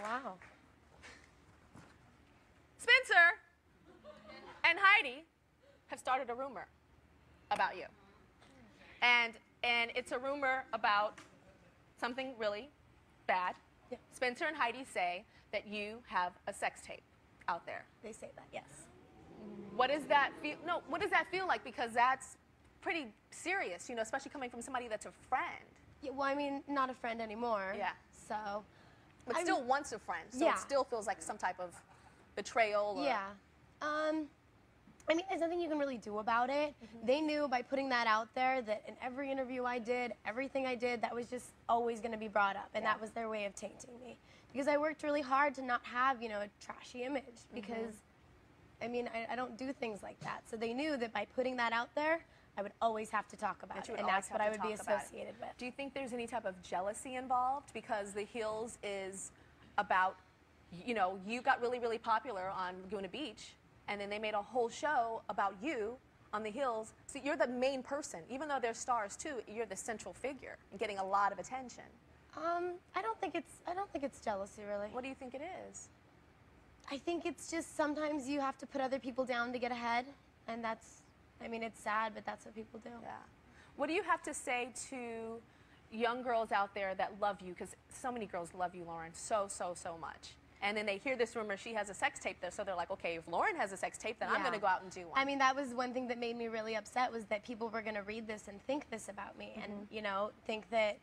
Wow. Spencer and Heidi have started a rumor about you. And it's a rumor about something really bad. Yeah. Spencer and Heidi say that you have a sex tape out there. They say that, yes. What does that feel? No, what does that feel like? Because that's pretty serious, you know, especially coming from somebody that's a friend. Yeah, well, I mean, not a friend anymore. Yeah. So. But still once a friend, so yeah. it still feels like some type of betrayal. Or... Yeah. I mean, there's nothing you can really do about it. They knew by putting that out there that in every interview I did, everything I did, that was just always going to be brought up. And that was their way of tainting me. Because I worked really hard to not have, you know, a trashy image. Because, I mean, I don't do things like that. So they knew that by putting that out there, I would always have to talk about it. And that's what I would be associated with. Do you think there's any type of jealousy involved? Because The Hills is about, you know, you got really, really popular on Laguna Beach. And then they made a whole show about you on The Hills. So you're the main person. Even though they're stars too, you're the central figure and getting a lot of attention. I don't think it's jealousy, really. What do you think it is? I think it's just sometimes you have to put other people down to get ahead. And that's, I mean, it's sad, but that's what people do. Yeah. What do you have to say to young girls out there that love you? Because so many girls love you, Lauren, so much. And then they hear this rumor she has a sex tape there, so they're like, okay, if Lauren has a sex tape, then I'm going to go out and do one. I mean, that was one thing that made me really upset, was that people were going to read this and think this about me, and, you know, think that,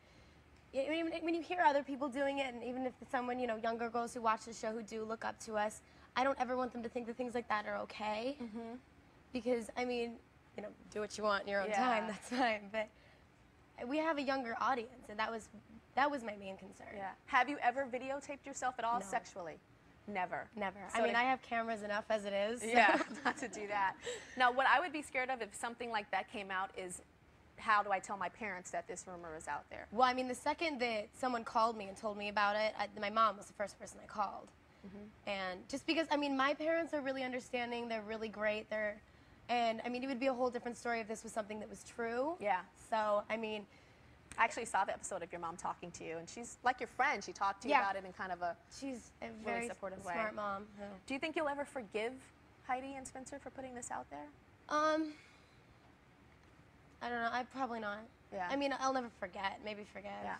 when you hear other people doing it, and even if someone, you know, younger girls who watch the show who do look up to us, I don't ever want them to think that things like that are okay. Because, I mean, you know, do what you want in your own time, that's fine, but we have a younger audience, and that was my main concern. Yeah. Have you ever videotaped yourself at all sexually? Never. Never. So I mean, I have cameras enough as it is. So. Yeah, not to do that. Now, what I would be scared of if something like that came out is, how do I tell my parents that this rumor is out there? Well, I mean, the second that someone called me and told me about it, my mom was the first person I called. And just because, I mean, my parents are really understanding. They're really great. And, I mean, it would be a whole different story if this was something that was true. Yeah. So, I mean... I actually saw the episode of your mom talking to you, and she's like your friend. She talked to you about it in kind of a she's a really very supportive smart way. mom. Yeah. Do you think you'll ever forgive Heidi and Spencer for putting this out there? I don't know. Probably not. Yeah. I mean, I'll never forget. Maybe forgive. Yeah.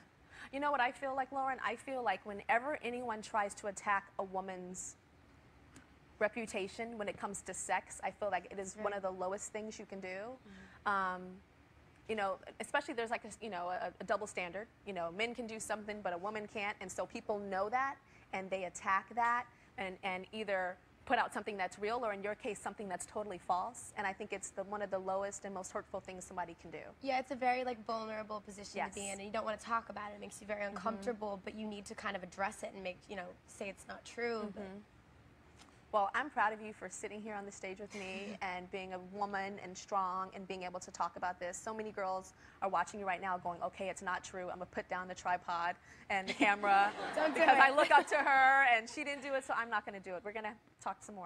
You know what I feel like, Lauren? I feel like whenever anyone tries to attack a woman's reputation when it comes to sex, I feel like it is one of the lowest things you can do. You know, especially there's like a double standard. You know, men can do something, but a woman can't, and so people know that, and they attack that, and either put out something that's real, or in your case, something that's totally false. And I think it's one of the lowest and most hurtful things somebody can do. Yeah, it's a very vulnerable position to be in, and you don't want to talk about it. It makes you very uncomfortable, but you need to kind of address it and say it's not true. But... Well, I'm proud of you for sitting here on the stage with me and being a woman and strong and being able to talk about this. So many girls are watching you right now going, okay, it's not true. I'm going to put down the tripod and the camera because I look up to her and she didn't do it, so I'm not going to do it. We're going to talk some more.